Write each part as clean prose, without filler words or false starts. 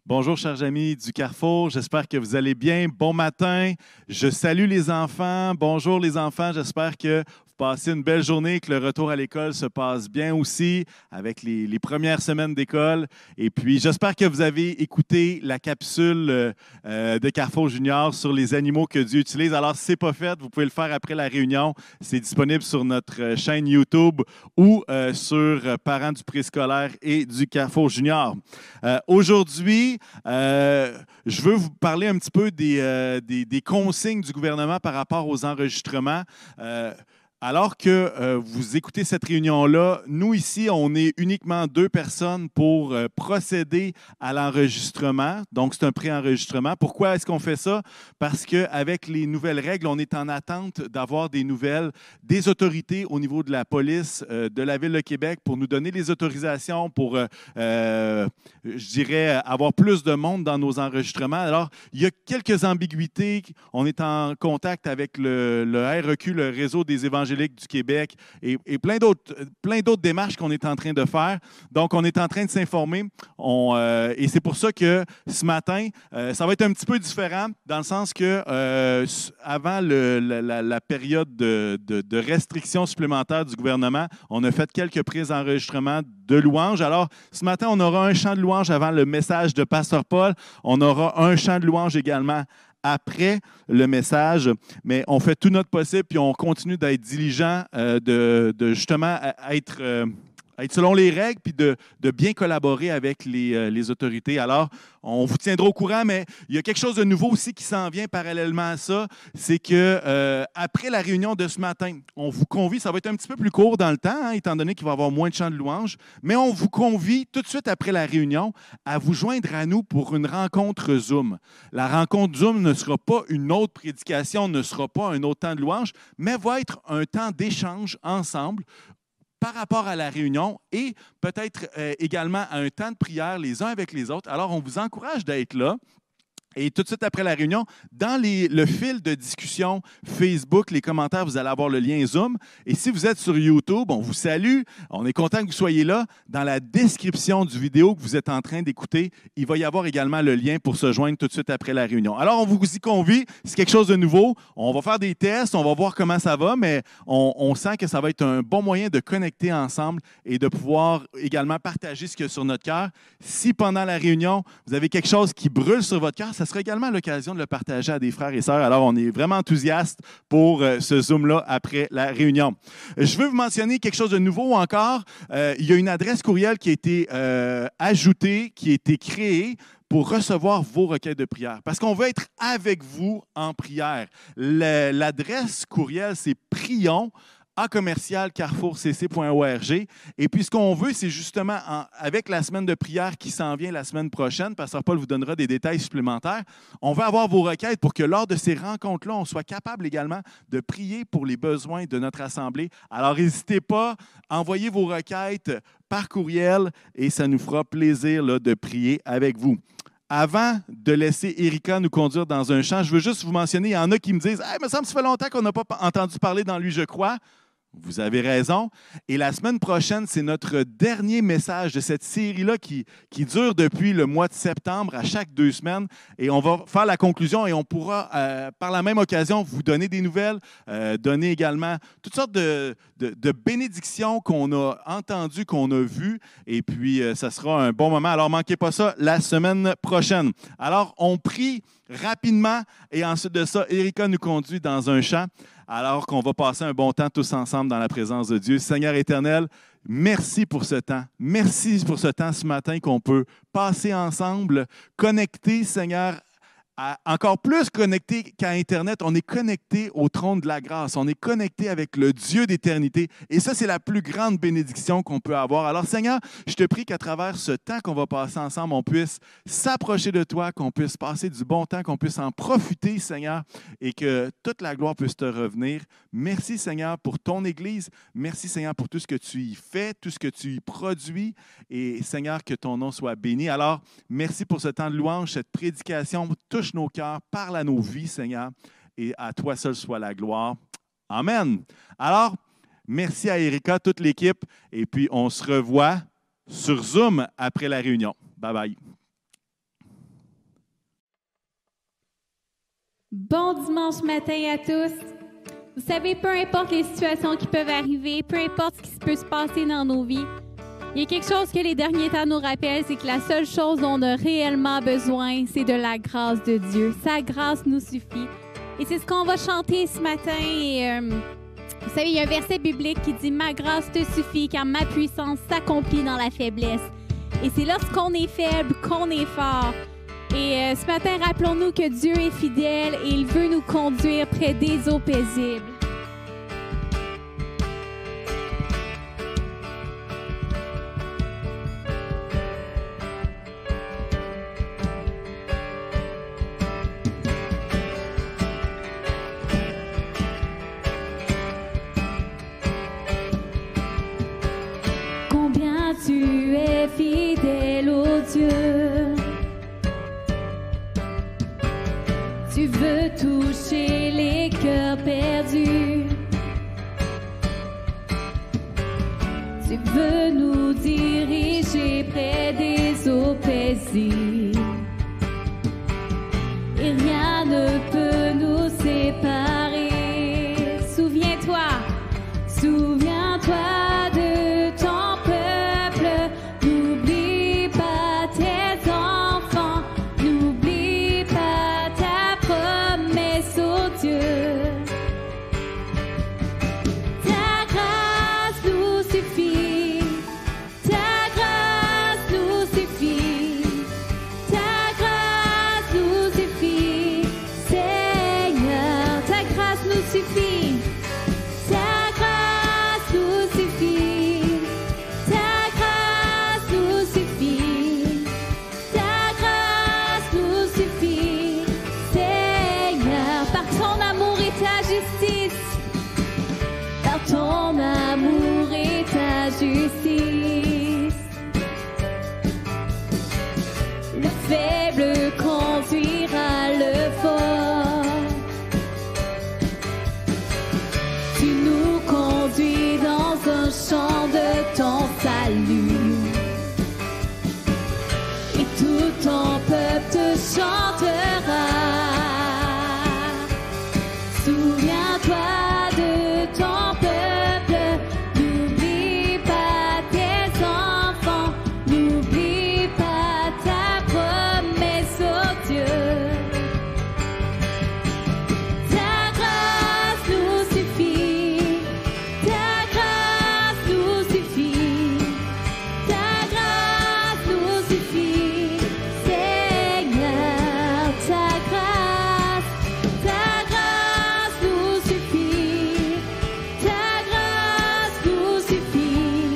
Bonjour, chers amis du Carrefour. J'espère que vous allez bien. Bon matin. Je salue les enfants. Bonjour, les enfants. J'espère que vous passez une belle journée, que le retour à l'école se passe bien aussi avec les premières semaines d'école. Et puis, j'espère que vous avez écouté la capsule de Carrefour Junior sur les animaux que Dieu utilise. Alors, si ce n'est pas fait, vous pouvez le faire après la réunion. C'est disponible sur notre chaîne YouTube ou sur Parents du préscolaire et du Carrefour Junior. Aujourd'hui, je veux vous parler un petit peu des consignes du gouvernement par rapport aux enregistrements. Alors que vous écoutez cette réunion-là, nous ici, on est uniquement 2 personnes pour procéder à l'enregistrement. Donc, c'est un pré-enregistrement. Pourquoi est-ce qu'on fait ça? Parce qu'avec les nouvelles règles, on est en attente d'avoir des nouvelles des autorités au niveau de la police de la Ville de Québec pour nous donner les autorisations pour, je dirais, avoir plus de monde dans nos enregistrements. Alors, il y a quelques ambiguïtés. On est en contact avec le REQ, le Réseau des évangéliques du Québec, et plein d'autres démarches qu'on est en train de faire. Donc, on est en train de s'informer. Et c'est pour ça que ce matin, ça va être un petit peu différent dans le sens que avant la période de restrictions supplémentaires du gouvernement, on a fait quelques prises d'enregistrement de louanges. Alors, ce matin, on aura un chant de louange avant le message de Pasteur Paul. On aura un chant de louange également après le message, mais on fait tout notre possible puis on continue d'être diligent, de justement être selon les règles puis de bien collaborer avec les autorités. Alors, on vous tiendra au courant, mais il y a quelque chose de nouveau aussi qui s'en vient parallèlement à ça, c'est que après la réunion de ce matin, on vous convie, ça va être un petit peu plus court dans le temps, hein, étant donné qu'il va y avoir moins de chants de louange, mais on vous convie tout de suite après la réunion à vous joindre à nous pour une rencontre Zoom. La rencontre Zoom ne sera pas une autre prédication, ne sera pas un autre temps de louange, mais va être un temps d'échange ensemble par rapport à la réunion et peut-être également à un temps de prière les uns avec les autres. Alors, on vous encourage d'être là. Et tout de suite après la réunion, dans le fil de discussion Facebook, les commentaires, vous allez avoir le lien Zoom. Et si vous êtes sur YouTube, on vous salue. On est content que vous soyez là. Dans la description du vidéo que vous êtes en train d'écouter, il va y avoir également le lien pour se joindre tout de suite après la réunion. Alors, on vous y convie. C'est quelque chose de nouveau. On va faire des tests. On va voir comment ça va, mais on sent que ça va être un bon moyen de connecter ensemble et de pouvoir également partager ce qu'il y a sur notre cœur. Si pendant la réunion, vous avez quelque chose qui brûle sur votre cœur, ça sera également l'occasion de le partager à des frères et sœurs. Alors, on est vraiment enthousiastes pour ce Zoom-là après la réunion. Je veux vous mentionner quelque chose de nouveau encore. Il y a une adresse courriel qui a été ajoutée, qui a été créée pour recevoir vos requêtes de prière. Parce qu'on veut être avec vous en prière. L'adresse courriel, c'est prions @carrefourcc.org. Et puis, ce qu'on veut, c'est justement, avec la semaine de prière qui s'en vient la semaine prochaine, Pasteur Paul vous donnera des détails supplémentaires, on va avoir vos requêtes pour que lors de ces rencontres-là, on soit capable également de prier pour les besoins de notre assemblée. Alors, n'hésitez pas, envoyez vos requêtes par courriel et ça nous fera plaisir là, de prier avec vous. Avant de laisser Erika nous conduire dans un chant, je veux juste vous mentionner, il y en a qui me disent « Hey, il me semble que ça fait longtemps qu'on n'a pas entendu parler dans Lui, je crois ». Vous avez raison. Et la semaine prochaine, c'est notre dernier message de cette série-là qui dure depuis le mois de septembre à chaque 2 semaines. Et on va faire la conclusion et on pourra, par la même occasion, vous donner des nouvelles, donner également toutes sortes de bénédictions qu'on a entendues, qu'on a vues. Et puis, ça sera un bon moment. Alors, ne manquez pas ça la semaine prochaine. Alors, on prie rapidement et ensuite de ça, Erika nous conduit dans un chant. Alors qu'on va passer un bon temps tous ensemble dans la présence de Dieu. Seigneur éternel, merci pour ce temps. Merci pour ce temps ce matin qu'on peut passer ensemble, connectés, Seigneur, encore plus connecté qu'à Internet, on est connecté au trône de la grâce. On est connecté avec le Dieu d'éternité. Et ça, c'est la plus grande bénédiction qu'on peut avoir. Alors, Seigneur, je te prie qu'à travers ce temps qu'on va passer ensemble, on puisse s'approcher de toi, qu'on puisse passer du bon temps, qu'on puisse en profiter, Seigneur, et que toute la gloire puisse te revenir. Merci, Seigneur, pour ton Église. Merci, Seigneur, pour tout ce que tu y fais, tout ce que tu y produis. Et, Seigneur, que ton nom soit béni. Alors, merci pour ce temps de louange, cette prédication. Touche nos cœurs, parle à nos vies, Seigneur, et à toi seul soit la gloire. Amen. Alors, merci à Erika, toute l'équipe, et puis on se revoit sur Zoom après la réunion. Bye bye. Bon dimanche matin à tous. Vous savez, peu importe les situations qui peuvent arriver, peu importe ce qui peut se passer dans nos vies, il y a quelque chose que les derniers temps nous rappellent, c'est que la seule chose dont on a réellement besoin, c'est de la grâce de Dieu. Sa grâce nous suffit. Et c'est ce qu'on va chanter ce matin. Et, vous savez, il y a un verset biblique qui dit « Ma grâce te suffit car ma puissance s'accomplit dans la faiblesse. » Et c'est lorsqu'on est faible qu'on est fort. Et ce matin, rappelons-nous que Dieu est fidèle et il veut nous conduire près des eaux paisibles. Combien tu es fidèle, ô Dieu. Tu veux toucher les cœurs perdus. Tu veux nous diriger près des eaux paisibles. Et rien ne peut nous séparer. Souviens-toi de ton peuple. N'oublie pas tes enfants. N'oublie pas ta promesse, ô Dieu. Ta grâce nous suffit. Ta grâce nous suffit. Ta grâce nous suffit. Seigneur, ta grâce nous suffit. Ta grâce nous suffit. Ta grâce nous suffit. Ta grâce nous suffit. Seigneur, par ton amour et ta justice. Par ton amour et ta justice. Le faible conduira le fort. Tu nous conduis dans un champ de ton salut. Et tout ton peuple te chantera. Souviens-toi de ton peuple. N'oublie pas tes enfants. N'oublie pas ta promesse, ô Dieu. Ta grâce nous suffit. Ta grâce nous suffit. Ta grâce nous suffit. Seigneur, ta grâce nous suffit. Ta grâce nous suffit.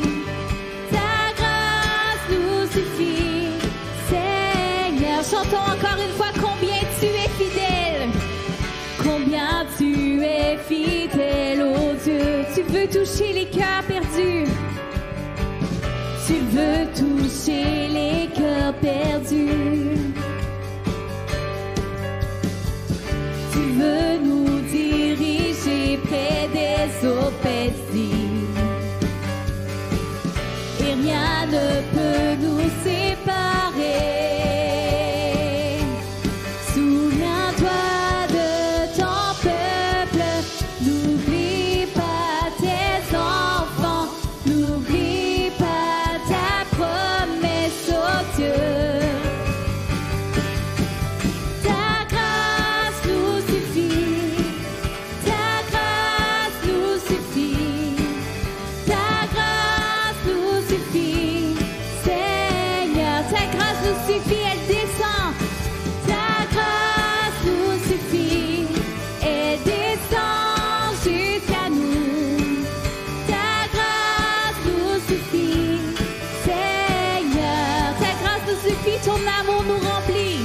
Ta grâce nous suffit. Seigneur, chantons encore une fois combien tu es fidèle. Combien tu es fidèle, ô Dieu. Tu veux toucher les cœurs perdus. Tu veux toucher les cœurs perdus. Tu veux nous diriger près des eaux paisibles. Et rien ne peut nous séparer. Souviens-toi de ton peuple. N'oublie pas tes enfants. N'oublie pas ta promesse, ô Dieu. Ta grâce nous suffit. Ta grâce nous suffit. Ta grâce nous suffit. Seigneur, ta grâce nous suffit, elle descend. Ta grâce nous suffit, elle descend jusqu'à nous. Ta grâce nous suffit. Seigneur, ta grâce nous suffit, ton amour nous remplit.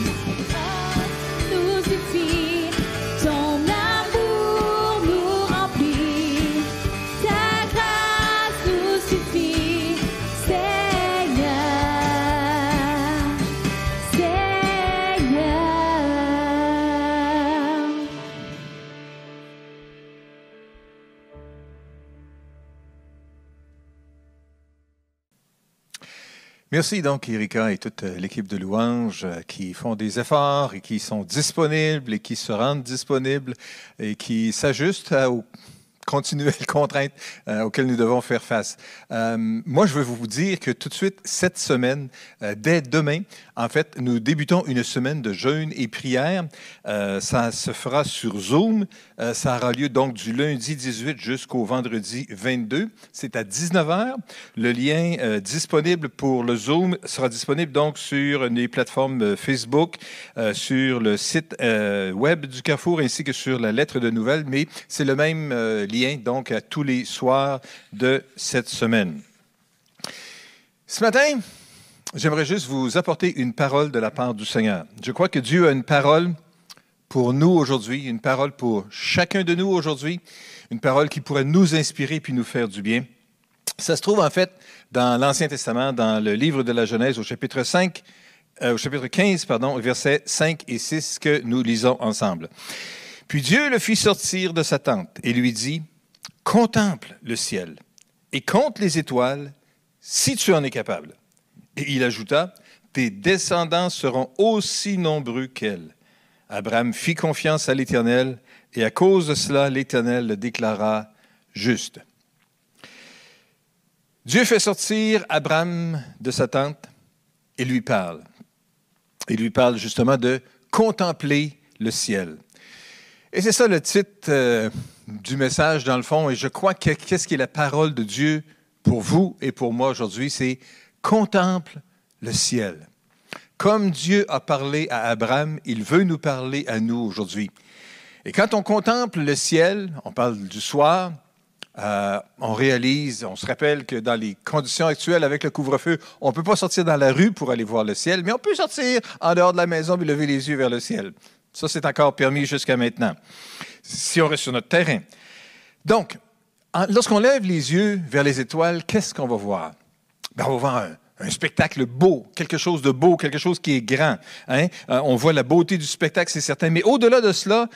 Nous suffit, ton amour nous remplit. Ta grâce nous suffit, Seigneur, Seigneur. Merci donc, Erika et toute l'équipe de louanges qui font des efforts et qui sont disponibles et qui se rendent disponibles et qui s'ajustent aux continuelles contraintes auxquelles nous devons faire face. Moi, je veux vous dire que tout de suite, cette semaine, dès demain, en fait, nous débutons une semaine de jeûne et prière. Ça se fera sur Zoom. Ça aura lieu donc du lundi 18 jusqu'au vendredi 22. C'est à 19h. Le lien disponible pour le Zoom sera disponible donc sur les plateformes Facebook, sur le site web du Carrefour ainsi que sur la lettre de nouvelles, mais c'est le même lien donc à tous les soirs de cette semaine. Ce matin, j'aimerais juste vous apporter une parole de la part du Seigneur. Je crois que Dieu a une parole pour nous aujourd'hui, une parole pour chacun de nous aujourd'hui, une parole qui pourrait nous inspirer puis nous faire du bien. Ça se trouve en fait dans l'Ancien Testament, dans le livre de la Genèse, au chapitre 15, versets 5 et 6 que nous lisons ensemble. Puis Dieu le fit sortir de sa tente et lui dit, « Contemple le ciel et compte les étoiles si tu en es capable. » Et il ajouta, « Tes descendants seront aussi nombreux qu'elles. » Abraham fit confiance à l'Éternel et à cause de cela, l'Éternel le déclara juste. Dieu fait sortir Abraham de sa tente et lui parle. Il lui parle justement de contempler le ciel. Et c'est ça le titre du message dans le fond. Et je crois que qu'est-ce qui est la parole de Dieu pour vous et pour moi aujourd'hui, c'est « Contemple le ciel ». Comme Dieu a parlé à Abraham, il veut nous parler à nous aujourd'hui. Et quand on contemple le ciel, on parle du soir, on se rappelle que dans les conditions actuelles avec le couvre-feu, on ne peut pas sortir dans la rue pour aller voir le ciel, mais on peut sortir en dehors de la maison et lever les yeux vers le ciel. Ça, c'est encore permis jusqu'à maintenant, si on reste sur notre terrain. Donc, lorsqu'on lève les yeux vers les étoiles, qu'est-ce qu'on va voir? Ben, on va voir un spectacle beau, quelque chose de beau, quelque chose qui est grand. Hein? On voit la beauté du spectacle, c'est certain. Mais au-delà de cela,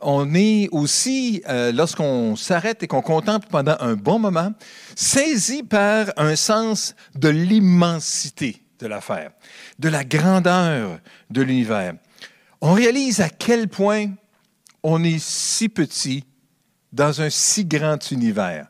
on est aussi, lorsqu'on s'arrête et qu'on contemple pendant un bon moment, saisi par un sens de l'immensité de l'affaire, de la grandeur de l'univers. On réalise à quel point on est si petit dans un si grand univers.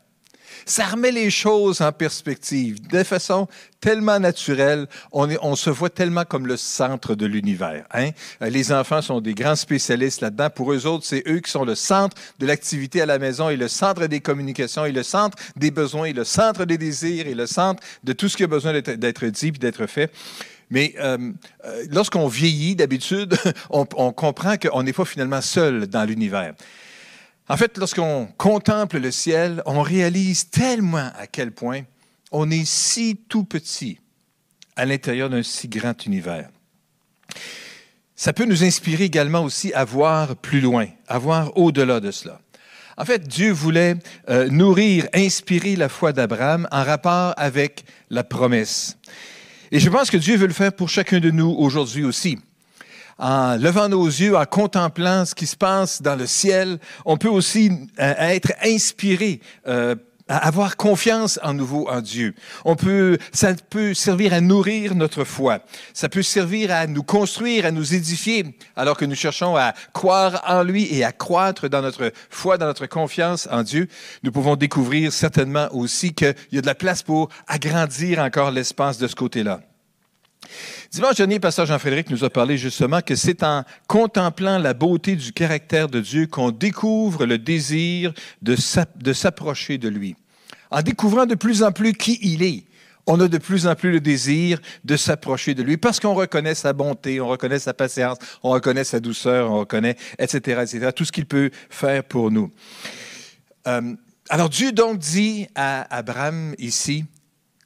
Ça remet les choses en perspective de façon tellement naturelle. On se voit tellement comme le centre de l'univers. Hein? Les enfants sont des grands spécialistes là-dedans. Pour eux autres, c'est eux qui sont le centre de l'activité à la maison et le centre des communications et le centre des besoins et le centre des désirs et le centre de tout ce qui a besoin d'être dit et d'être fait. Mais lorsqu'on vieillit, d'habitude, on comprend qu'on n'est pas finalement seul dans l'univers. En fait, lorsqu'on contemple le ciel, on réalise tellement à quel point on est si tout petit à l'intérieur d'un si grand univers. Ça peut nous inspirer également aussi à voir plus loin, à voir au-delà de cela. En fait, Dieu voulait nourrir, inspirer la foi d'Abraham en rapport avec la promesse. Et je pense que Dieu veut le faire pour chacun de nous aujourd'hui aussi. En levant nos yeux, en contemplant ce qui se passe dans le ciel, on peut aussi être inspiré, avoir confiance en nouveau en Dieu. Ça peut servir à nourrir notre foi. Ça peut servir à nous construire, à nous édifier, alors que nous cherchons à croire en lui et à croître dans notre foi, dans notre confiance en Dieu. Nous pouvons découvrir certainement aussi qu'il y a de la place pour agrandir encore l'espace de ce côté-là. Dimanche dernier, pasteur Jean-Frédéric nous a parlé justement que c'est en contemplant la beauté du caractère de Dieu qu'on découvre le désir de s'approcher de lui. En découvrant de plus en plus qui il est, on a de plus en plus le désir de s'approcher de lui parce qu'on reconnaît sa bonté, on reconnaît sa patience, on reconnaît sa douceur, on reconnaît, etc., tout ce qu'il peut faire pour nous. Alors Dieu donc dit à Abraham ici,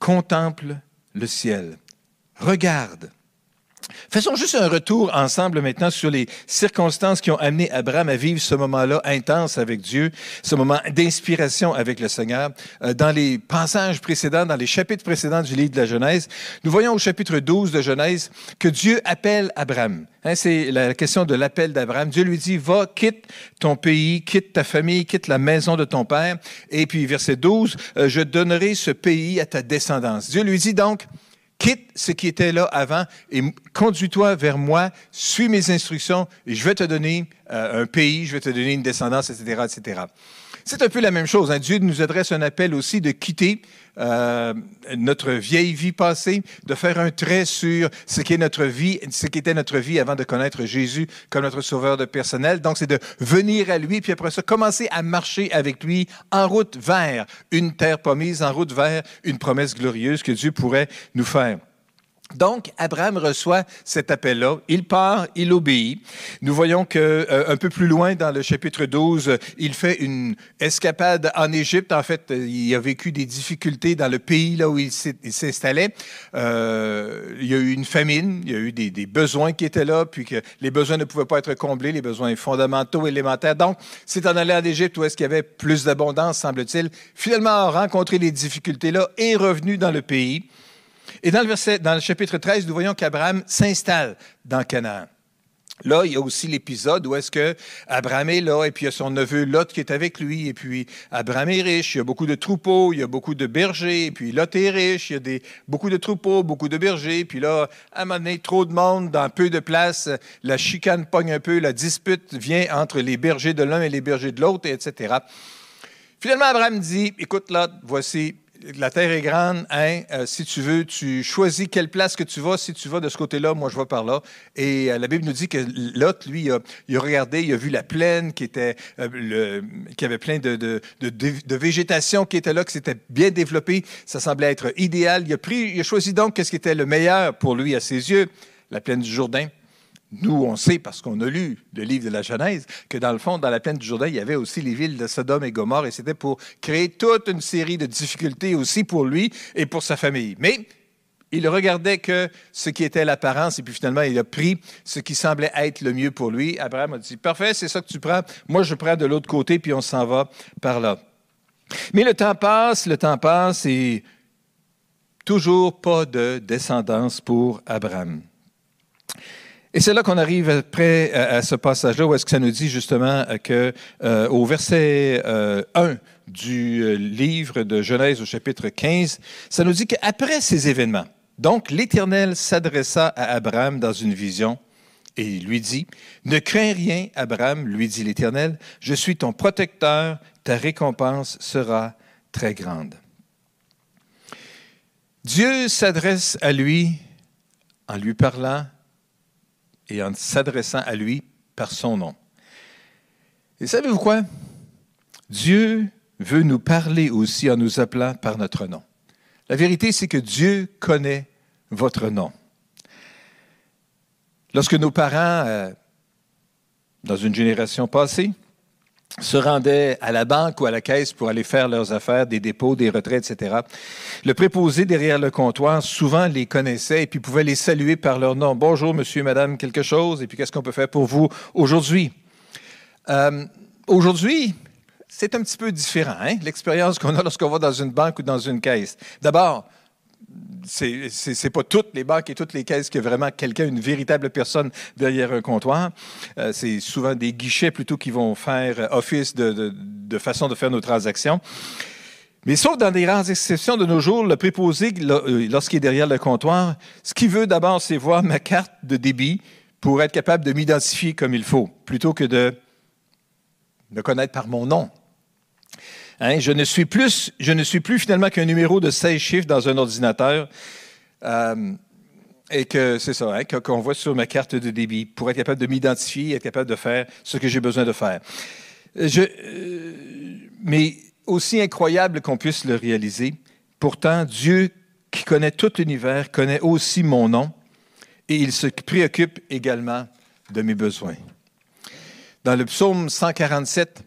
contemple le ciel. Regarde. Faisons juste un retour ensemble maintenant sur les circonstances qui ont amené Abraham à vivre ce moment-là intense avec Dieu, ce moment d'inspiration avec le Seigneur. Dans les passages précédents, dans les chapitres précédents du livre de la Genèse, nous voyons au chapitre 12 de Genèse que Dieu appelle Abraham. Hein, c'est la question de l'appel d'Abraham. Dieu lui dit, va, quitte ton pays, quitte ta famille, quitte la maison de ton père. Et puis verset 12, je donnerai ce pays à ta descendance. Dieu lui dit donc, Quitte ce qui était là avant et conduis-toi vers moi, suis mes instructions et je vais te donner un pays, je vais te donner une descendance, etc., etc. C'est un peu la même chose. Hein. Dieu nous adresse un appel aussi de quitter notre vieille vie passée, de faire un trait sur ce qu'est notre vie, ce qu'était notre vie avant de connaître Jésus comme notre sauveur de personnel. Donc, c'est de venir à lui, puis après ça, commencer à marcher avec lui en route vers une terre promise, en route vers une promesse glorieuse que Dieu pourrait nous faire. Donc, Abraham reçoit cet appel-là. Il part, il obéit. Nous voyons qu'un peu plus loin, dans le chapitre 12, il fait une escapade en Égypte. En fait, il a vécu des difficultés dans le pays là où il s'installait. Il y a eu une famine, il y a eu des besoins qui étaient là, puis que les besoins ne pouvaient pas être comblés, les besoins fondamentaux, élémentaires. Donc, c'est en allant en Égypte où est-ce qu'il y avait plus d'abondance, semble-t-il. Finalement, a rencontré les difficultés-là et est revenu dans le pays. Et dans le chapitre 13, nous voyons qu'Abraham s'installe dans Canaan. Là, il y a aussi l'épisode où est-ce que Abraham est là, et puis il y a son neveu Lot qui est avec lui, et puis Abraham est riche, il y a beaucoup de troupeaux, il y a beaucoup de bergers, et puis Lot est riche, il y a beaucoup de troupeaux, beaucoup de bergers, puis là, à un moment donné, trop de monde, dans peu de place, la chicane pogne un peu, la dispute vient entre les bergers de l'un et les bergers de l'autre, etc. Finalement, Abraham dit, écoute Lot, voici... La terre est grande, hein? Si tu veux, tu choisis quelle place que tu vas. Si tu vas de ce côté-là, moi, je vais par là. Et la Bible nous dit que Lot, lui, il a regardé, il a vu la plaine qui avait plein de végétation qui était là, qui s'était bien développée. Ça semblait être idéal. Il a choisi donc ce qui était le meilleur pour lui à ses yeux, la plaine du Jourdain. Nous, on sait, parce qu'on a lu le livre de la Genèse, que dans le fond, dans la plaine du Jourdain, il y avait aussi les villes de Sodome et Gomorrhe, et c'était pour créer toute une série de difficultés aussi pour lui et pour sa famille. Mais il regardait que ce qui était l'apparence, et puis finalement, il a pris ce qui semblait être le mieux pour lui. Abraham a dit, « Parfait, c'est ça que tu prends. Moi, je prends de l'autre côté, puis on s'en va par là. » Mais le temps passe, et toujours pas de descendance pour Abraham. Et c'est là qu'on arrive après à ce passage-là où est-ce que ça nous dit justement qu'au verset 1 du livre de Genèse au chapitre 15, ça nous dit qu'après ces événements, donc l'Éternel s'adressa à Abraham dans une vision et il lui dit, « Ne crains rien, Abraham, lui dit l'Éternel, je suis ton protecteur, ta récompense sera très grande. » Dieu s'adresse à lui en lui parlant et en s'adressant à lui par son nom. Et savez-vous quoi? Dieu veut nous parler aussi en nous appelant par notre nom. La vérité, c'est que Dieu connaît votre nom. Lorsque nos parents, dans une génération passée, se rendaient à la banque ou à la caisse pour aller faire leurs affaires, des dépôts, des retraits, etc. Le préposé derrière le comptoir souvent les connaissait et puis pouvait les saluer par leur nom. « Bonjour, monsieur, madame, quelque chose, et puis qu'est-ce qu'on peut faire pour vous aujourd'hui? » Aujourd'hui, c'est un petit peu différent, hein? L'expérience qu'on a lorsqu'on va dans une banque ou dans une caisse. D'abord, c'est pas toutes les banques et toutes les caisses qu'il y a vraiment quelqu'un, une véritable personne derrière un comptoir. C'est souvent des guichets plutôt qui vont faire office de façon de faire nos transactions. Mais sauf dans des rares exceptions de nos jours, le préposé, lorsqu'il est derrière le comptoir, ce qu'il veut d'abord, c'est voir ma carte de débit pour être capable de m'identifier comme il faut, plutôt que de me connaître par mon nom. Hein, je ne suis plus finalement qu'un numéro de 16 chiffres dans un ordinateur et que c'est ça, hein, qu'on voit sur ma carte de débit pour être capable de m'identifier, être capable de faire ce que j'ai besoin de faire. Mais aussi incroyable qu'on puisse le réaliser, pourtant Dieu qui connaît tout l'univers connaît aussi mon nom et il se préoccupe également de mes besoins. Dans le psaume 147,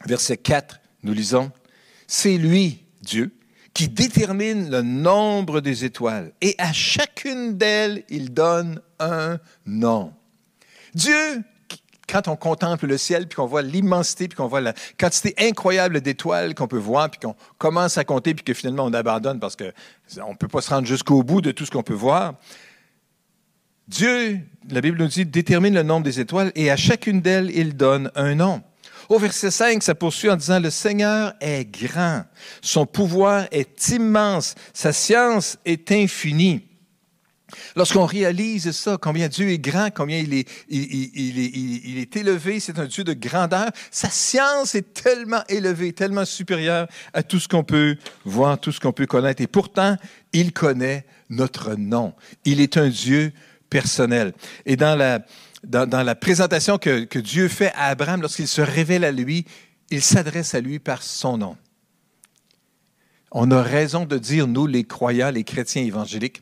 verset 4, nous lisons, « C'est lui, Dieu, qui détermine le nombre des étoiles, et à chacune d'elles, il donne un nom. » Dieu, quand on contemple le ciel, puis qu'on voit l'immensité, puis qu'on voit la quantité incroyable d'étoiles qu'on peut voir, puis qu'on commence à compter, puis que finalement on abandonne parce qu'on ne peut pas se rendre jusqu'au bout de tout ce qu'on peut voir, Dieu, la Bible nous dit, détermine le nombre des étoiles, et à chacune d'elles, il donne un nom. Au verset 5, ça poursuit en disant « Le Seigneur est grand, son pouvoir est immense, sa science est infinie. » Lorsqu'on réalise ça, combien Dieu est grand, combien il est élevé, c'est un Dieu de grandeur, sa science est tellement élevée, tellement supérieure à tout ce qu'on peut voir, tout ce qu'on peut connaître. Et pourtant, il connaît notre nom. Il est un Dieu personnel. Et dans la présentation que Dieu fait à Abraham, lorsqu'il se révèle à lui, il s'adresse à lui par son nom. On a raison de dire, nous, les croyants, les chrétiens évangéliques,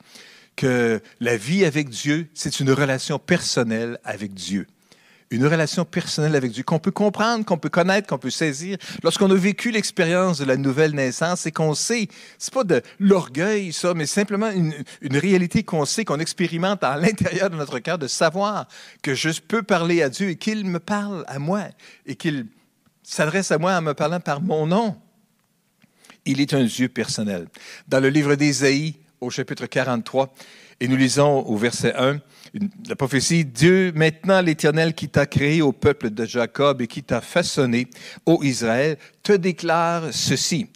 que la vie avec Dieu, c'est une relation personnelle avec Dieu. Une relation personnelle avec Dieu qu'on peut comprendre, qu'on peut connaître, qu'on peut saisir. Lorsqu'on a vécu l'expérience de la nouvelle naissance et qu'on sait, c'est pas de l'orgueil, ça, mais simplement une réalité qu'on sait, qu'on expérimente à l'intérieur de notre cœur, de savoir que je peux parler à Dieu et qu'il me parle à moi et qu'il s'adresse à moi en me parlant par mon nom. Il est un Dieu personnel. Dans le livre d'Ésaïe, au chapitre 43, et nous lisons au verset 1, la prophétie, « Dieu, maintenant l'Éternel qui t'a créé au peuple de Jacob et qui t'a façonné, ô Israël, te déclare ceci.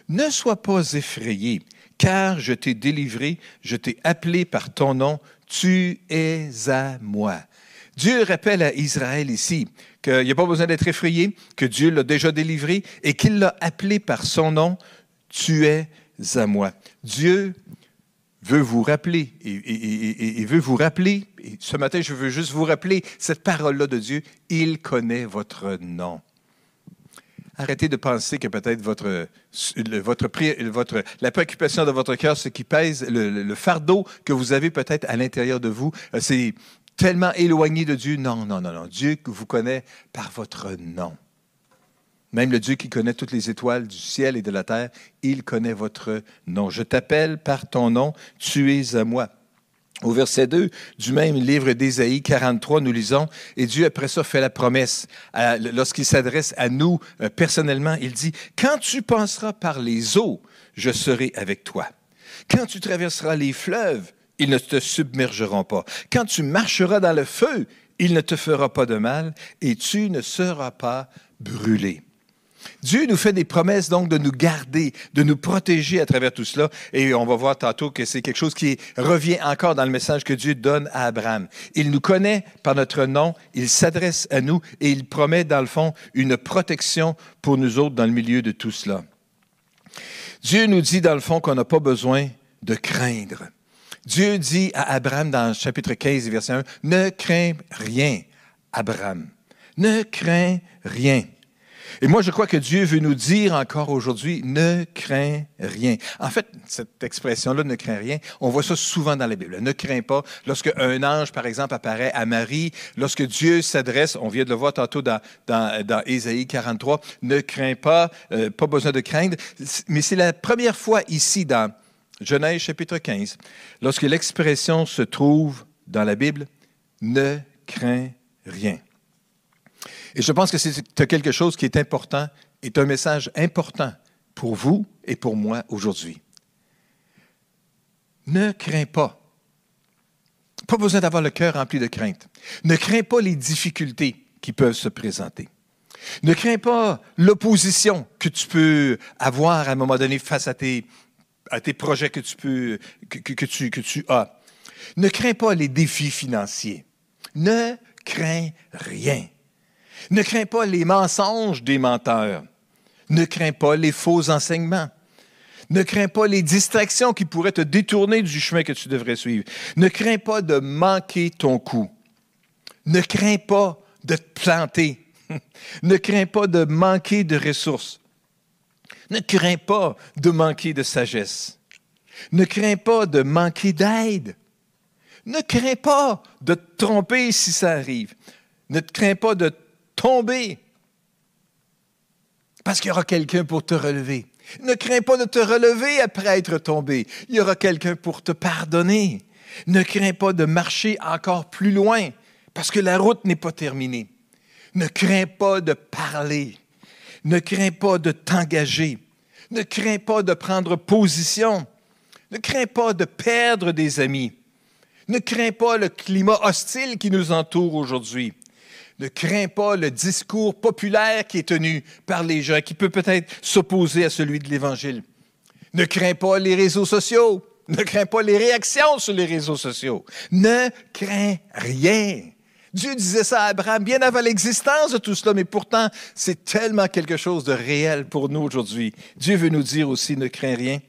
Ne sois pas effrayé, car je t'ai délivré, je t'ai appelé par ton nom, tu es à moi. » Dieu rappelle à Israël ici qu'il n'y a pas besoin d'être effrayé, que Dieu l'a déjà délivré et qu'il l'a appelé par son nom, tu es à moi. Dieu veut vous rappeler, et veut vous rappeler, et ce matin, je veux juste vous rappeler cette parole-là de Dieu, il connaît votre nom. Arrêtez de penser que peut-être la préoccupation de votre cœur, ce qui pèse, le fardeau que vous avez peut-être à l'intérieur de vous, c'est tellement éloigné de Dieu. Non, non, non, non. Dieu vous connaît par votre nom. Même le Dieu qui connaît toutes les étoiles du ciel et de la terre, il connaît votre nom. Je t'appelle par ton nom, tu es à moi. Au verset 2 du même livre d'Ésaïe 43, nous lisons, et Dieu après ça fait la promesse, lorsqu'il s'adresse à nous personnellement, il dit, « Quand tu passeras par les eaux, je serai avec toi. Quand tu traverseras les fleuves, ils ne te submergeront pas. Quand tu marcheras dans le feu, il ne te fera pas de mal, et tu ne seras pas brûlé. » Dieu nous fait des promesses donc de nous garder, de nous protéger à travers tout cela. Et on va voir tantôt que c'est quelque chose qui revient encore dans le message que Dieu donne à Abraham. Il nous connaît par notre nom, il s'adresse à nous et il promet dans le fond une protection pour nous autres dans le milieu de tout cela. Dieu nous dit dans le fond qu'on n'a pas besoin de craindre. Dieu dit à Abraham dans le chapitre 15, verset 1, « Ne crains rien, Abraham. Ne crains rien. » Et moi, je crois que Dieu veut nous dire encore aujourd'hui, ne crains rien. En fait, cette expression-là, ne crains rien, on voit ça souvent dans la Bible. Ne crains pas. Lorsque un ange, par exemple, apparaît à Marie, lorsque Dieu s'adresse, on vient de le voir tantôt dans Ésaïe 43, ne crains pas, pas besoin de craindre. Mais c'est la première fois ici dans Genèse chapitre 15, lorsque l'expression se trouve dans la Bible, ne crains rien. Et je pense que c'est quelque chose qui est important, est un message important pour vous et pour moi aujourd'hui. Ne crains pas. Pas besoin d'avoir le cœur rempli de crainte. Ne crains pas les difficultés qui peuvent se présenter. Ne crains pas l'opposition que tu peux avoir à un moment donné face à tes projets que tu as. Ne crains pas les défis financiers. Ne crains rien. Ne crains pas les mensonges des menteurs. Ne crains pas les faux enseignements. Ne crains pas les distractions qui pourraient te détourner du chemin que tu devrais suivre. Ne crains pas de manquer ton coup. Ne crains pas de te planter. Ne crains pas de manquer de ressources. Ne crains pas de manquer de sagesse. Ne crains pas de manquer d'aide. Ne crains pas de te tromper si ça arrive. Ne te crains pas de tomber, parce qu'il y aura quelqu'un pour te relever. Ne crains pas de te relever après être tombé. Il y aura quelqu'un pour te pardonner. Ne crains pas de marcher encore plus loin, parce que la route n'est pas terminée. Ne crains pas de parler. Ne crains pas de t'engager. Ne crains pas de prendre position. Ne crains pas de perdre des amis. Ne crains pas le climat hostile qui nous entoure aujourd'hui. Ne crains pas le discours populaire qui est tenu par les gens, qui peut peut-être s'opposer à celui de l'Évangile. Ne crains pas les réseaux sociaux. Ne crains pas les réactions sur les réseaux sociaux. Ne crains rien. Dieu disait ça à Abraham bien avant l'existence de tout cela, mais pourtant, c'est tellement quelque chose de réel pour nous aujourd'hui. Dieu veut nous dire aussi, ne crains rien.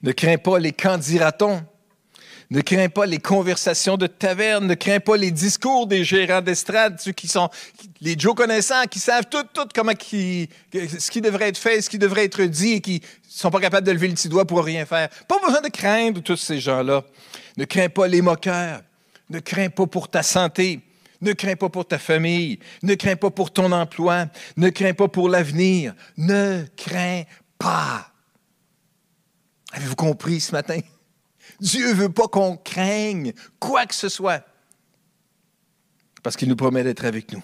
Ne crains pas les qu'en dira-t-on. Ne crains pas les conversations de taverne. Ne crains pas les discours des gérants d'estrade, ceux qui sont les Joe connaissants, qui savent tout ce qui devrait être fait, ce qui devrait être dit et qui ne sont pas capables de lever le petit doigt pour rien faire. Pas besoin de craindre tous ces gens-là. Ne crains pas les moqueurs. Ne crains pas pour ta santé. Ne crains pas pour ta famille. Ne crains pas pour ton emploi. Ne crains pas pour l'avenir. Ne crains pas. Avez-vous compris ce matin? Dieu ne veut pas qu'on craigne quoi que ce soit, parce qu'il nous promet d'être avec nous.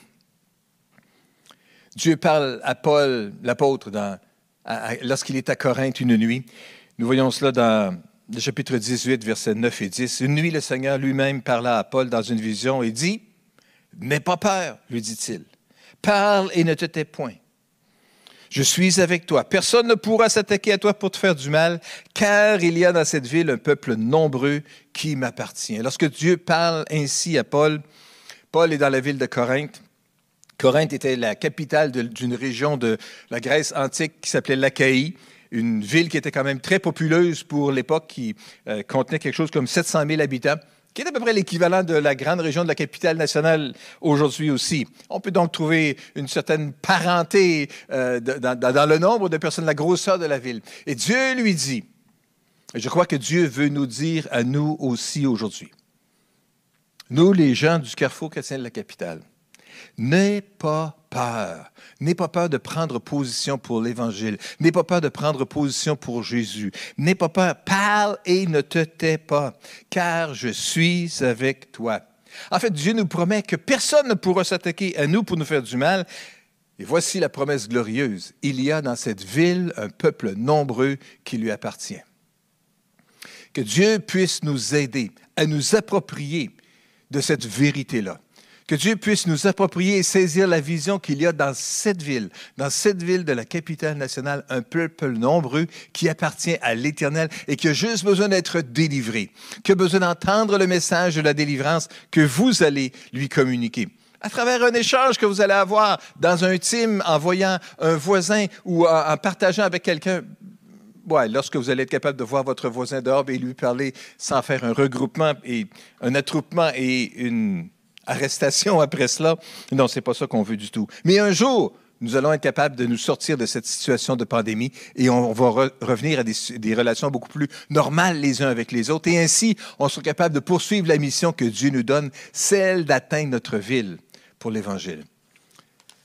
Dieu parle à Paul, l'apôtre, lorsqu'il est à Corinthe une nuit. Nous voyons cela dans le chapitre 18, versets 9 et 10. Une nuit, le Seigneur lui-même parla à Paul dans une vision et dit, « N'aie pas peur, lui dit-il. Parle et ne te tais point. Je suis avec toi. Personne ne pourra s'attaquer à toi pour te faire du mal, car il y a dans cette ville un peuple nombreux qui m'appartient. » Lorsque Dieu parle ainsi à Paul, Paul est dans la ville de Corinthe. Corinthe était la capitale d'une région de la Grèce antique qui s'appelait l'Achaïe, une ville qui était quand même très populeuse pour l'époque, qui contenait quelque chose comme 700 000 habitants, qui est à peu près l'équivalent de la grande région de la capitale nationale aujourd'hui aussi. On peut donc trouver une certaine parenté dans le nombre de personnes, la grosseur de la ville. Et Dieu lui dit, et je crois que Dieu veut nous dire à nous aussi aujourd'hui, nous les gens du Carrefour chrétien de la capitale, n'aie pas peur. N'aie pas peur de prendre position pour l'Évangile. N'aie pas peur de prendre position pour Jésus. N'aie pas peur. Parle et ne te tais pas, car je suis avec toi. En fait, Dieu nous promet que personne ne pourra s'attaquer à nous pour nous faire du mal. Et voici la promesse glorieuse. Il y a dans cette ville un peuple nombreux qui lui appartient. Que Dieu puisse nous aider à nous approprier de cette vérité-là. Que Dieu puisse nous approprier et saisir la vision qu'il y a dans cette ville de la capitale nationale, un peuple nombreux qui appartient à l'Éternel et qui a juste besoin d'être délivré, qui a besoin d'entendre le message de la délivrance que vous allez lui communiquer. À travers un échange que vous allez avoir dans un team, en voyant un voisin ou en partageant avec quelqu'un. Ouais, lorsque vous allez être capable de voir votre voisin dehors et lui parler sans faire un regroupement et un attroupement et une arrestation après cela. Non, ce n'est pas ça qu'on veut du tout. Mais un jour, nous allons être capables de nous sortir de cette situation de pandémie et on va revenir à des relations beaucoup plus normales les uns avec les autres. Et ainsi, on sera capable de poursuivre la mission que Dieu nous donne, celle d'atteindre notre ville pour l'Évangile.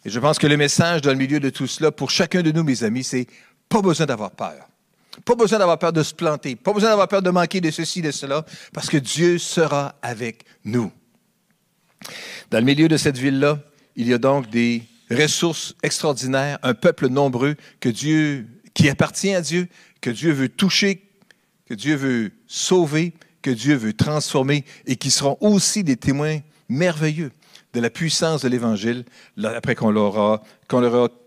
Et je pense que le message dans le milieu de tout cela, pour chacun de nous, mes amis, c'est pas besoin d'avoir peur. Pas besoin d'avoir peur de se planter. Pas besoin d'avoir peur de manquer de ceci, de cela, parce que Dieu sera avec nous. Dans le milieu de cette ville-là, il y a donc des ressources extraordinaires, un peuple nombreux qui appartient à Dieu, que Dieu veut toucher, que Dieu veut sauver, que Dieu veut transformer et qui seront aussi des témoins merveilleux de la puissance de l'Évangile après qu'on leur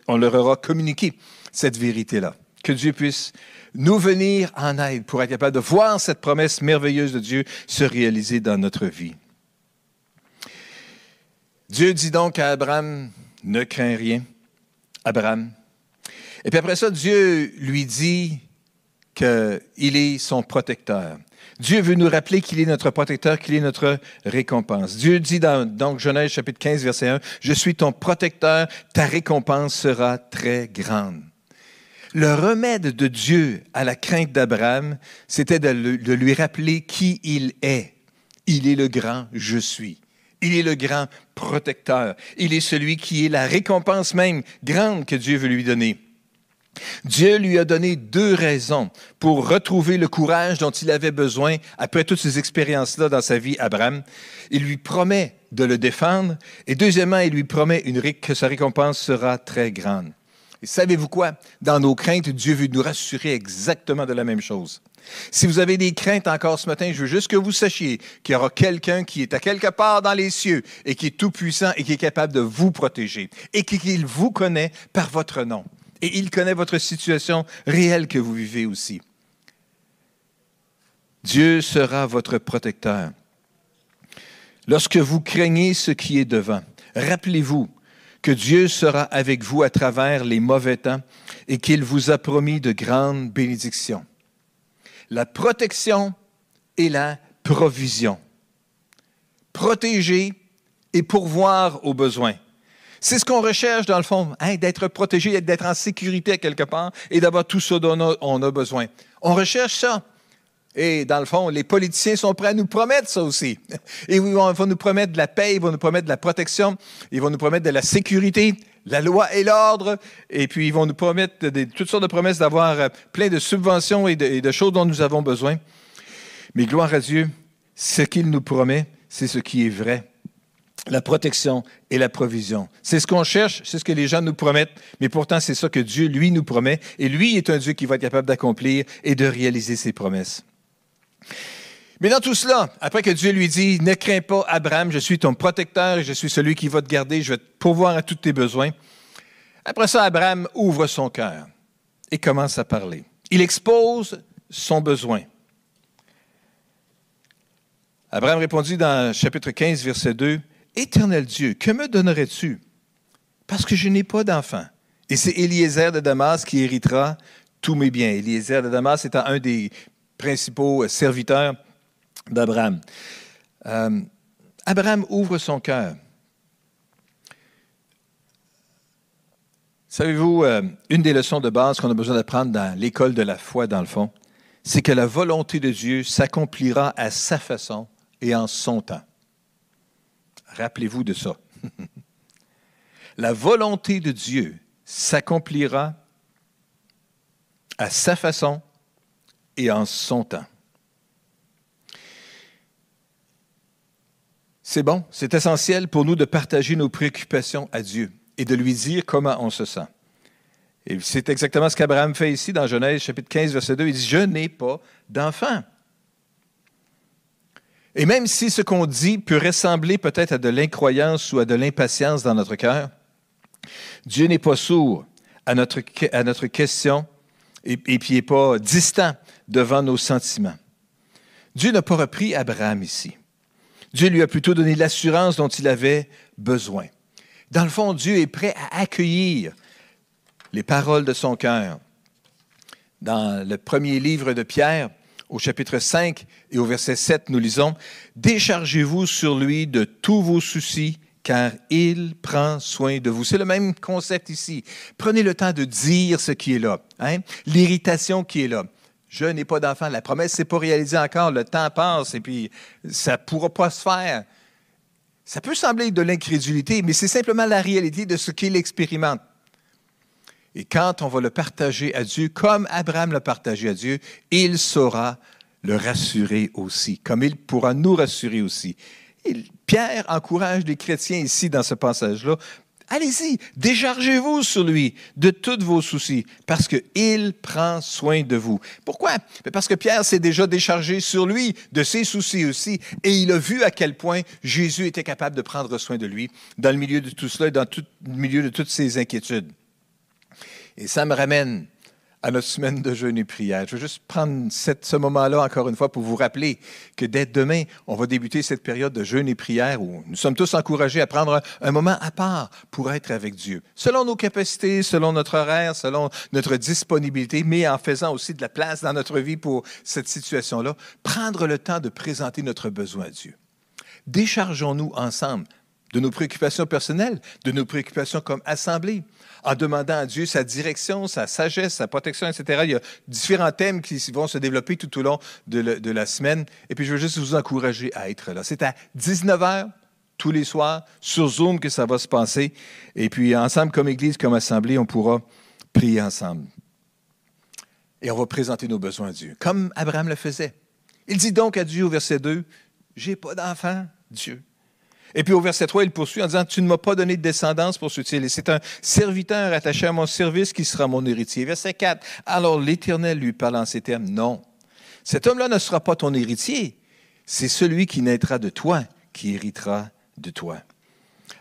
aura communiqué cette vérité-là. Que Dieu puisse nous venir en aide pour être capable de voir cette promesse merveilleuse de Dieu se réaliser dans notre vie. Dieu dit donc à Abraham, « Ne crains rien, Abraham. » Et puis après ça, Dieu lui dit qu'il est son protecteur. Dieu veut nous rappeler qu'il est notre protecteur, qu'il est notre récompense. Dieu dit dans Genèse chapitre 15, verset 1, « Je suis ton protecteur, ta récompense sera très grande. » Le remède de Dieu à la crainte d'Abraham, c'était de lui rappeler qui il est. Il est le grand « Je suis ». Il est le grand protecteur. Il est celui qui est la récompense même grande que Dieu veut lui donner. Dieu lui a donné 2 raisons pour retrouver le courage dont il avait besoin après toutes ces expériences-là dans sa vie, Abraham. Il lui promet de le défendre et deuxièmement, il lui promet que sa récompense sera très grande. Et savez-vous quoi? Dans nos craintes, Dieu veut nous rassurer exactement de la même chose. Si vous avez des craintes encore ce matin, je veux juste que vous sachiez qu'il y aura quelqu'un qui est à quelque part dans les cieux et qui est tout-puissant et qui est capable de vous protéger et qu'il vous connaît par votre nom. Et il connaît votre situation réelle que vous vivez aussi. Dieu sera votre protecteur. Lorsque vous craignez ce qui est devant, rappelez-vous que Dieu sera avec vous à travers les mauvais temps et qu'il vous a promis de grandes bénédictions. La protection et la provision. Protéger et pourvoir aux besoins. C'est ce qu'on recherche dans le fond, d'être protégé, d'être en sécurité quelque part et d'avoir tout ce dont on a besoin. On recherche ça. Et dans le fond, les politiciens sont prêts à nous promettre ça aussi. Et ils vont nous promettre de la paix, ils vont nous promettre de la protection, ils vont nous promettre de la sécurité, la loi et l'ordre, et puis ils vont nous promettre toutes sortes de promesses d'avoir plein de subventions et de choses dont nous avons besoin. Mais gloire à Dieu, ce qu'il nous promet, c'est ce qui est vrai. La protection et la provision. C'est ce qu'on cherche, c'est ce que les gens nous promettent, mais pourtant c'est ça que Dieu, lui, nous promet. Et lui est un Dieu qui va être capable d'accomplir et de réaliser ses promesses. Mais dans tout cela, après que Dieu lui dit « Ne crains pas, Abraham, je suis ton protecteur et je suis celui qui va te garder, je vais te pourvoir à tous tes besoins. » Après ça, Abraham ouvre son cœur et commence à parler. Il expose son besoin. Abraham répondit dans chapitre 15, verset 2, « Éternel Dieu, que me donnerais-tu? Parce que je n'ai pas d'enfant. » Et c'est Eliezer de Damas qui héritera tous mes biens. Eliezer de Damas étant un des principaux serviteurs d'Abraham. Abraham ouvre son cœur. Savez-vous, une des leçons de base qu'on a besoin d'apprendre dans l'école de la foi, dans le fond, c'est que la volonté de Dieu s'accomplira à sa façon et en son temps. Rappelez-vous de ça. La volonté de Dieu s'accomplira à sa façon et en son temps. C'est bon, c'est essentiel pour nous de partager nos préoccupations à Dieu et de lui dire comment on se sent. Et c'est exactement ce qu'Abraham fait ici dans Genèse chapitre 15, verset 2. Il dit « Je n'ai pas d'enfant ». Et même si ce qu'on dit peut ressembler peut-être à de l'incroyance ou à de l'impatience dans notre cœur, Dieu n'est pas sourd à notre question et puis il n'est pas distant devant nos sentiments. Dieu n'a pas repris Abraham ici. Dieu lui a plutôt donné l'assurance dont il avait besoin. Dans le fond, Dieu est prêt à accueillir les paroles de son cœur. Dans le premier livre de Pierre, au chapitre 5 et au verset 7, nous lisons « Déchargez-vous sur lui de tous vos soucis, car il prend soin de vous. » C'est le même concept ici. Prenez le temps de dire ce qui est là, l'irritation qui est là. Je n'ai pas d'enfant, la promesse ne s'est pas réalisée encore, le temps passe et puis ça ne pourra pas se faire. Ça peut sembler de l'incrédulité, mais c'est simplement la réalité de ce qu'il expérimente. Et quand on va le partager à Dieu, comme Abraham l'a partagé à Dieu, il saura le rassurer aussi, comme il pourra nous rassurer aussi. Et Pierre encourage les chrétiens ici dans ce passage-là. Allez-y, déchargez-vous sur lui de tous vos soucis, parce qu'il prend soin de vous. Pourquoi? Parce que Pierre s'est déjà déchargé sur lui de ses soucis aussi, et il a vu à quel point Jésus était capable de prendre soin de lui dans le milieu de tout cela, dans le milieu de toutes ses inquiétudes. Et ça me ramène à notre semaine de jeûne et prière. Je veux juste prendre ce moment-là encore une fois pour vous rappeler que dès demain, on va débuter cette période de jeûne et prière où nous sommes tous encouragés à prendre un moment à part pour être avec Dieu, selon nos capacités, selon notre horaire, selon notre disponibilité, mais en faisant aussi de la place dans notre vie pour cette situation-là, prendre le temps de présenter notre besoin à Dieu. Déchargeons-nous ensemble de nos préoccupations personnelles, de nos préoccupations comme assemblée, en demandant à Dieu sa direction, sa sagesse, sa protection, etc. Il y a différents thèmes qui vont se développer tout au long de la semaine. Et puis, je veux juste vous encourager à être là. C'est à 19h, tous les soirs, sur Zoom que ça va se passer. Et puis, ensemble, comme Église, comme Assemblée, on pourra prier ensemble. Et on va présenter nos besoins à Dieu, comme Abraham le faisait. Il dit donc à Dieu au verset 2, « J'ai pas d'enfant, Dieu. » Et puis au verset 3, il poursuit en disant « Tu ne m'as pas donné de descendance, poursuit-il, et c'est un serviteur attaché à mon service qui sera mon héritier. » Verset 4, « Alors l'Éternel lui parle en ces termes, « Non, Cet homme-là ne sera pas ton héritier. C'est celui qui naîtra de toi qui héritera de toi. »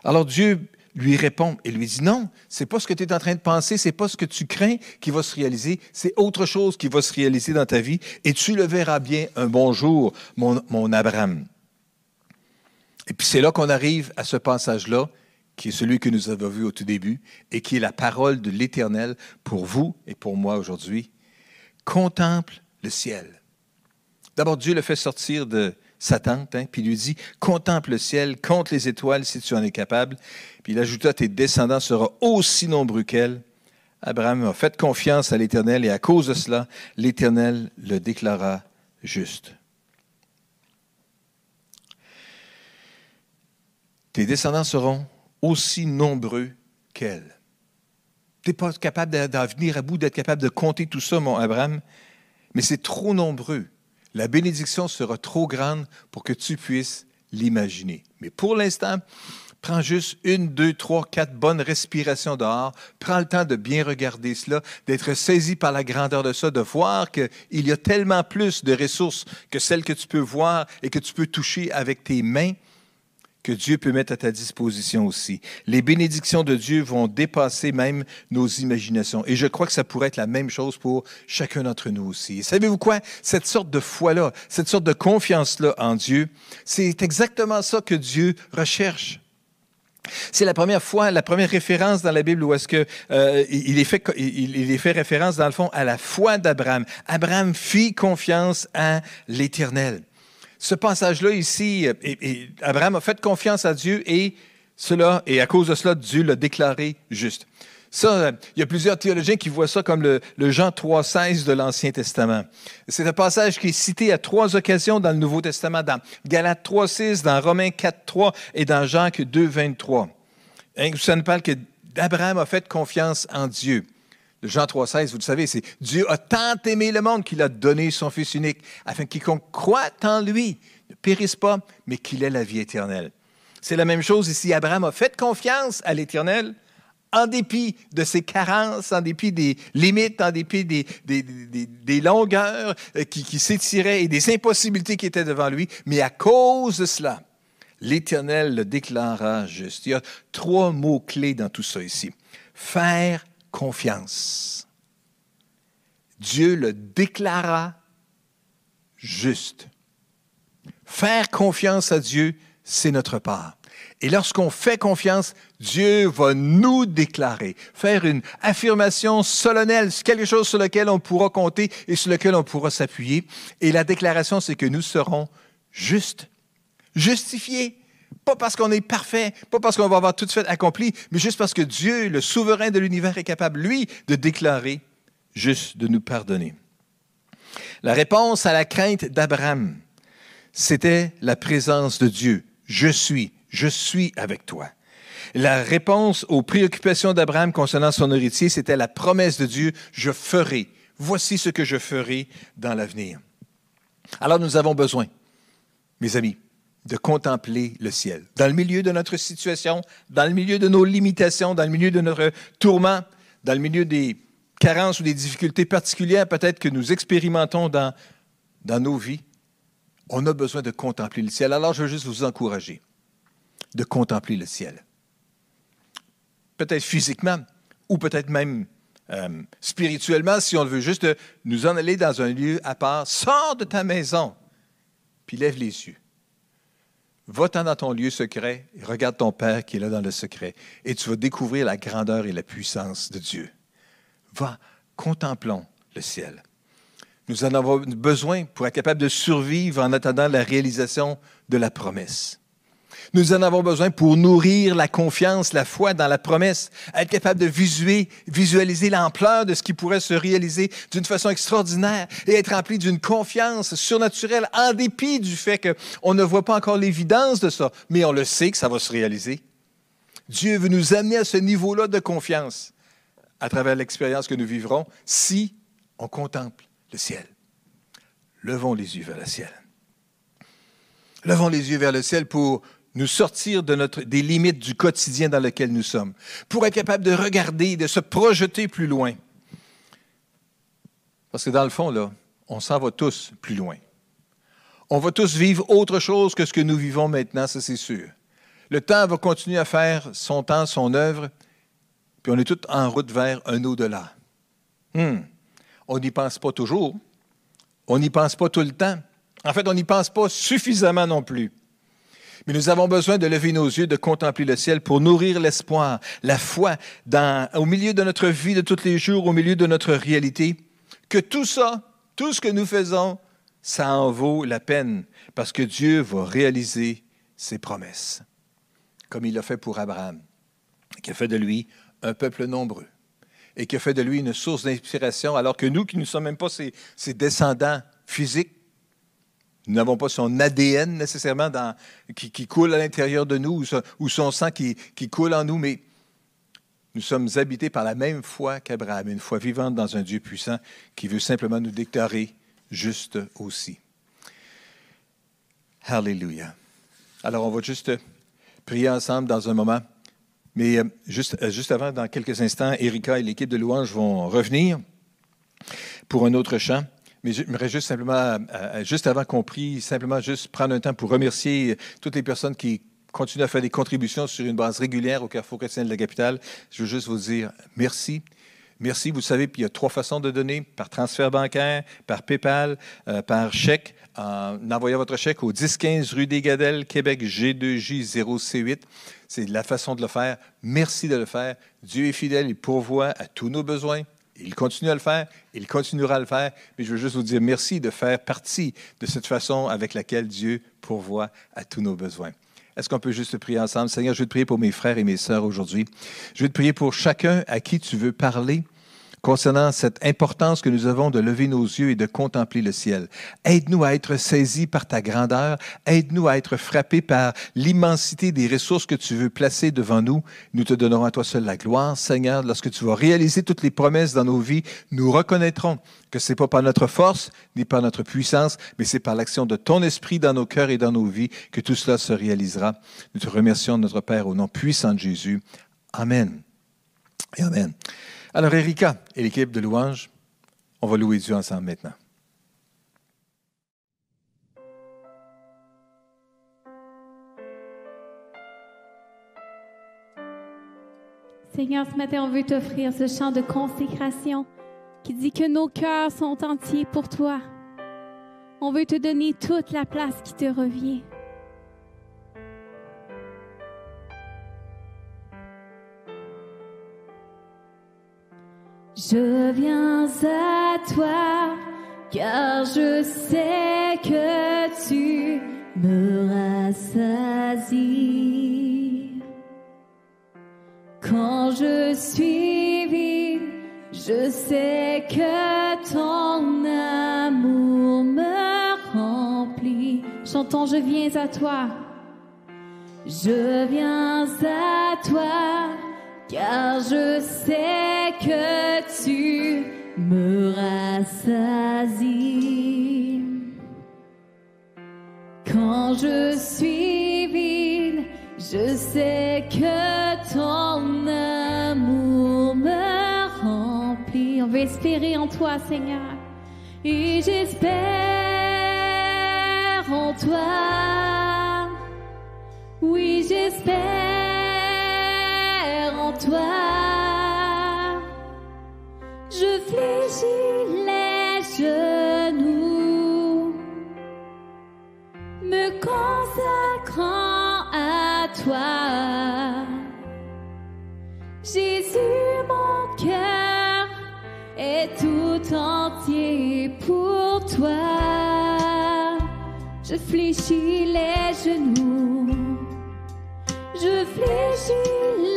Alors Dieu lui répond et lui dit, non, ce n'est pas ce que tu es en train de penser, ce n'est pas ce que tu crains qui va se réaliser, c'est autre chose qui va se réaliser dans ta vie et tu le verras bien un bon jour, mon Abraham. Et puis c'est là qu'on arrive à ce passage-là, qui est celui que nous avons vu au tout début et qui est la parole de l'Éternel pour vous et pour moi aujourd'hui. Contemple le ciel. D'abord, Dieu le fait sortir de sa tente, puis il lui dit, contemple le ciel, compte les étoiles si tu en es capable. Puis il ajouta, tes descendants seront aussi nombreux qu'elles. Abraham a fait confiance à l'Éternel et à cause de cela, l'Éternel le déclara juste. Tes descendants seront aussi nombreux qu'elles. Tu n'es pas capable d'en venir à bout, d'être capable de compter tout ça, mon Abraham, mais c'est trop nombreux. La bénédiction sera trop grande pour que tu puisses l'imaginer. Mais pour l'instant, prends juste 1, 2, 3, 4 bonnes respirations dehors. Prends le temps de bien regarder cela, d'être saisi par la grandeur de ça, de voir qu'il y a tellement plus de ressources que celles que tu peux voir et que tu peux toucher avec tes mains, que Dieu peut mettre à ta disposition aussi. Les bénédictions de Dieu vont dépasser même nos imaginations. Et je crois que ça pourrait être la même chose pour chacun d'entre nous aussi. Et savez-vous quoi? Cette sorte de foi-là, cette sorte de confiance-là en Dieu, c'est exactement ça que Dieu recherche. C'est la première fois, la première référence dans la Bible où est-ce que il est fait référence, dans le fond, à la foi d'Abraham. Abraham fit confiance à l'Éternel. Ce passage-là ici, Abraham a fait confiance à Dieu et à cause de cela, Dieu l'a déclaré juste. Ça, il y a plusieurs théologiens qui voient ça comme le Jean 3,16 de l'Ancien Testament. C'est un passage qui est cité à 3 occasions dans le Nouveau Testament, dans Galates 3,6, dans Romains 4,3 et dans Jacques 2,23. Ça nous parle que Abraham a fait confiance en Dieu. Le Jean 3,16, vous le savez, c'est « Dieu a tant aimé le monde qu'il a donné son Fils unique, afin que quiconque croit en lui ne périsse pas, mais qu'il ait la vie éternelle. » C'est la même chose ici. Abraham a fait confiance à l'Éternel en dépit de ses carences, en dépit des limites, en dépit des longueurs qui s'étiraient et des impossibilités qui étaient devant lui. Mais à cause de cela, l'Éternel le déclara juste. Il y a 3 mots-clés dans tout ça ici. Faire confiance. Dieu le déclara juste. Faire confiance à Dieu, c'est notre part. Et lorsqu'on fait confiance, Dieu va nous déclarer, faire une affirmation solennelle, quelque chose sur lequel on pourra compter et sur lequel on pourra s'appuyer. Et la déclaration, c'est que nous serons justes, justifiés. Pas parce qu'on est parfait, pas parce qu'on va avoir tout fait accompli, mais juste parce que Dieu, le souverain de l'univers, est capable, lui, de déclarer juste, de nous pardonner. La réponse à la crainte d'Abraham, c'était la présence de Dieu. Je suis avec toi. La réponse aux préoccupations d'Abraham concernant son héritier, c'était la promesse de Dieu, je ferai. Voici ce que je ferai dans l'avenir. Alors nous avons besoin, mes amis, de contempler le ciel. Dans le milieu de notre situation, dans le milieu de nos limitations, dans le milieu de notre tourment, dans le milieu des carences ou des difficultés particulières peut-être que nous expérimentons dans nos vies, on a besoin de contempler le ciel. Alors je veux juste vous encourager de contempler le ciel. Peut-être physiquement ou peut-être même spirituellement, si on veut juste nous en aller dans un lieu à part. Sors de ta maison, puis lève les yeux. Va-t'en dans ton lieu secret et regarde ton Père qui est là dans le secret. Et tu vas découvrir la grandeur et la puissance de Dieu. Va, contemplons le ciel. Nous en avons besoin pour être capables de survivre en attendant la réalisation de la promesse. Nous en avons besoin pour nourrir la confiance, la foi dans la promesse, être capable de visualiser l'ampleur de ce qui pourrait se réaliser d'une façon extraordinaire et être rempli d'une confiance surnaturelle en dépit du fait qu'on ne voit pas encore l'évidence de ça, mais on le sait que ça va se réaliser. Dieu veut nous amener à ce niveau-là de confiance à travers l'expérience que nous vivrons si on contemple le ciel. Levons les yeux vers le ciel. Levons les yeux vers le ciel pour nous sortir des limites du quotidien dans lequel nous sommes, pour être capable de regarder, de se projeter plus loin. Parce que dans le fond, là, on s'en va tous plus loin. On va tous vivre autre chose que ce que nous vivons maintenant, ça c'est sûr. Le temps va continuer à faire son temps, son œuvre, puis on est tous en route vers un au-delà. On n'y pense pas toujours. On n'y pense pas tout le temps. En fait, on n'y pense pas suffisamment non plus. Mais nous avons besoin de lever nos yeux, de contempler le ciel pour nourrir l'espoir, la foi au milieu de notre vie de tous les jours, au milieu de notre réalité, que tout ça, tout ce que nous faisons, ça en vaut la peine parce que Dieu va réaliser ses promesses, comme il l'a fait pour Abraham, qui a fait de lui un peuple nombreux et qui a fait de lui une source d'inspiration, alors que nous, qui ne sommes même pas ses descendants physiques, nous n'avons pas son ADN nécessairement qui coule à l'intérieur de nous ou son sang qui coule en nous, mais nous sommes habités par la même foi qu'Abraham, une foi vivante dans un Dieu puissant qui veut simplement nous déclarer juste aussi. Alléluia. Alors, on va juste prier ensemble dans un moment, mais juste avant, dans quelques instants, Erika et l'équipe de louange vont revenir pour un autre chant. Mais j'aimerais juste simplement, juste avant qu'on prie, simplement juste prendre un temps pour remercier toutes les personnes qui continuent à faire des contributions sur une base régulière au Carrefour chrétien de la capitale. Je veux juste vous dire merci. Merci, vous savez, puis il y a 3 façons de donner, par transfert bancaire, par PayPal, par chèque, en envoyant votre chèque au 1015 rue des Gadelles, Québec, G2J0C8. C'est la façon de le faire. Merci de le faire. Dieu est fidèle, il pourvoit à tous nos besoins. Il continue à le faire, il continuera à le faire, mais je veux juste vous dire merci de faire partie de cette façon avec laquelle Dieu pourvoit à tous nos besoins. Est-ce qu'on peut juste prier ensemble? Seigneur, je veux te prier pour mes frères et mes sœurs aujourd'hui. Je veux te prier pour chacun à qui tu veux parler concernant cette importance que nous avons de lever nos yeux et de contempler le ciel. Aide-nous à être saisis par ta grandeur. Aide-nous à être frappés par l'immensité des ressources que tu veux placer devant nous. Nous te donnerons à toi seul la gloire, Seigneur. Lorsque tu vas réaliser toutes les promesses dans nos vies, nous reconnaîtrons que ce n'est pas par notre force ni par notre puissance, mais c'est par l'action de ton esprit dans nos cœurs et dans nos vies que tout cela se réalisera. Nous te remercions, notre Père, au nom puissant de Jésus. Amen. Et amen. Alors, Erika et l'équipe de louange, on va louer Dieu ensemble maintenant. Seigneur, ce matin, on veut t'offrir ce chant de consécration qui dit que nos cœurs sont entiers pour toi. On veut te donner toute la place qui te revient. Je viens à toi, car je sais que tu me rassasies. Quand je suis vide, je sais que ton amour me remplit. Chantons, je viens à toi. Je viens à toi, car je sais que tu me rassasies. Quand je suis vide, je sais que ton amour me remplit. On veut espérer en toi, Seigneur. Et j'espère en toi. Oui, j'espère en toi. Je fléchis les genoux, me consacrant à toi. Jésus, mon cœur est tout entier pour toi. Je fléchis les genoux, je fléchis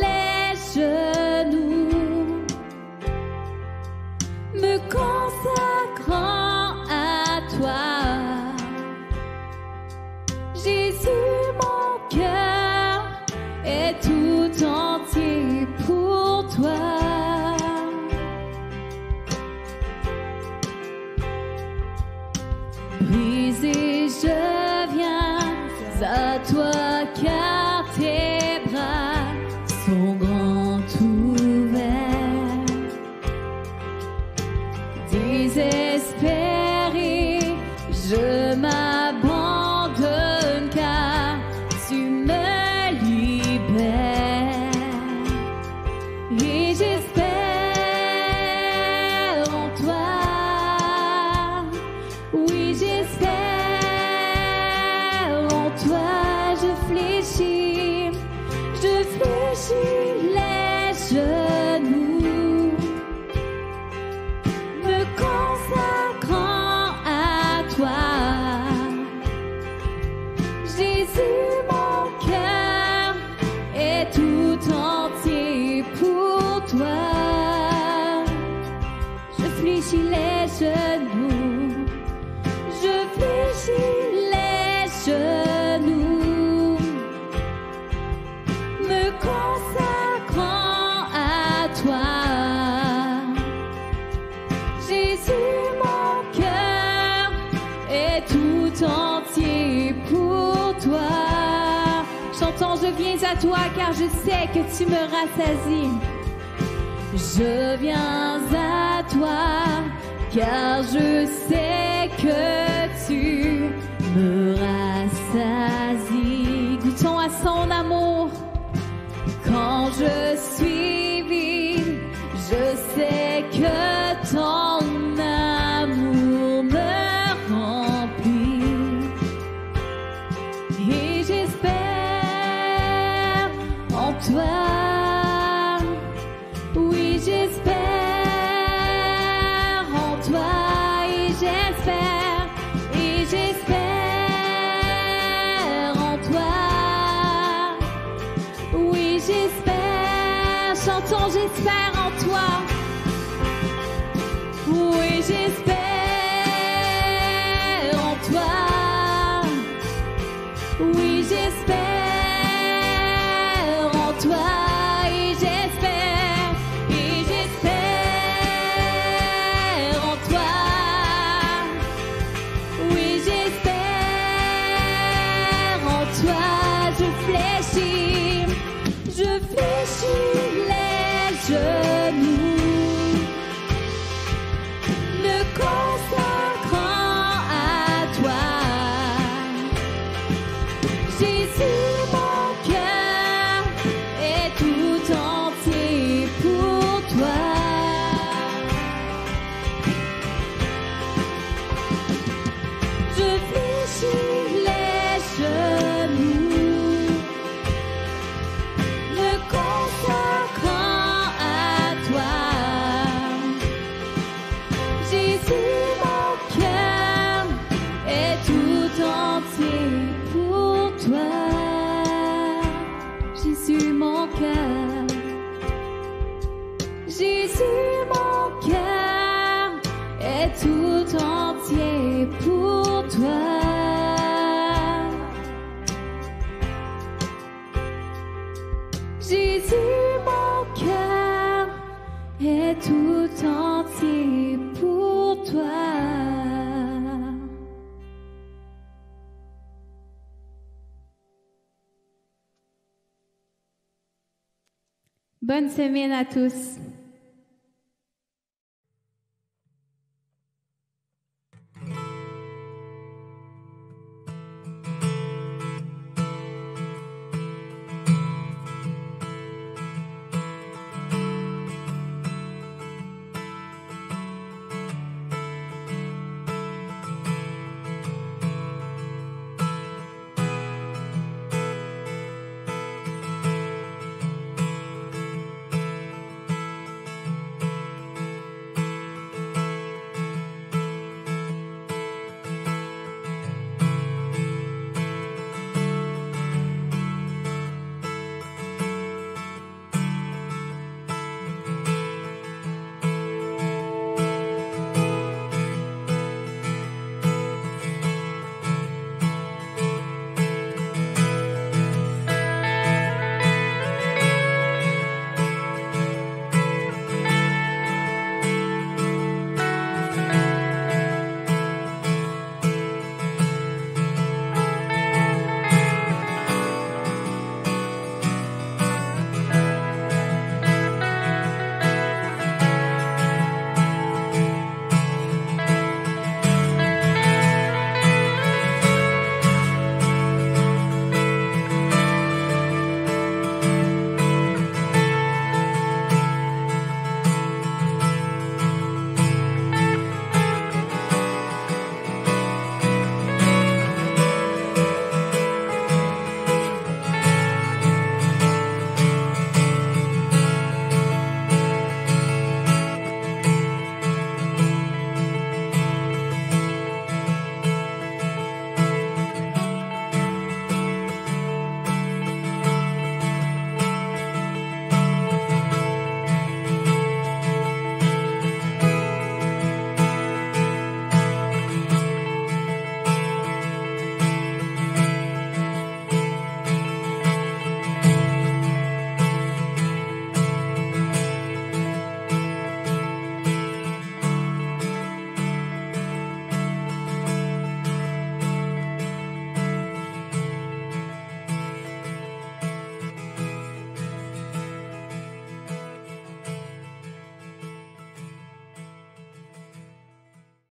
les genoux, me consacrant à toi. Jésus, mon cœur est tout entier pour toi. Brisé, je viens à toi, car tes bras non, je viens à toi car je sais que tu me rassasies. Je viens à toi car je sais que tu me rassasies. Goûtons à son amour. Quand je suis vide, je sais que ton amour me remplit. Et j'espère en toi. Oui, j'espère en toi. Et j'espère en toi. Oui, j'espère. Chantons, j'espère en toi. Oui, j'espère en toi. Oui, j'espère en toi. Et j'espère en toi. Oui, j'espère en toi. Je fléchis les genoux, me consacrant à toi. Jésus, mon cœur est tout entier pour toi. Je fléchis les genoux, me consacrant à toi. Jésus, mon cœur est tout entier pour toi. Jésus, mon cœur. Jésus, mon cœur est tout entier pour toi. Jésus, mon cœur est tout entier pour toi. Bonne semaine à tous.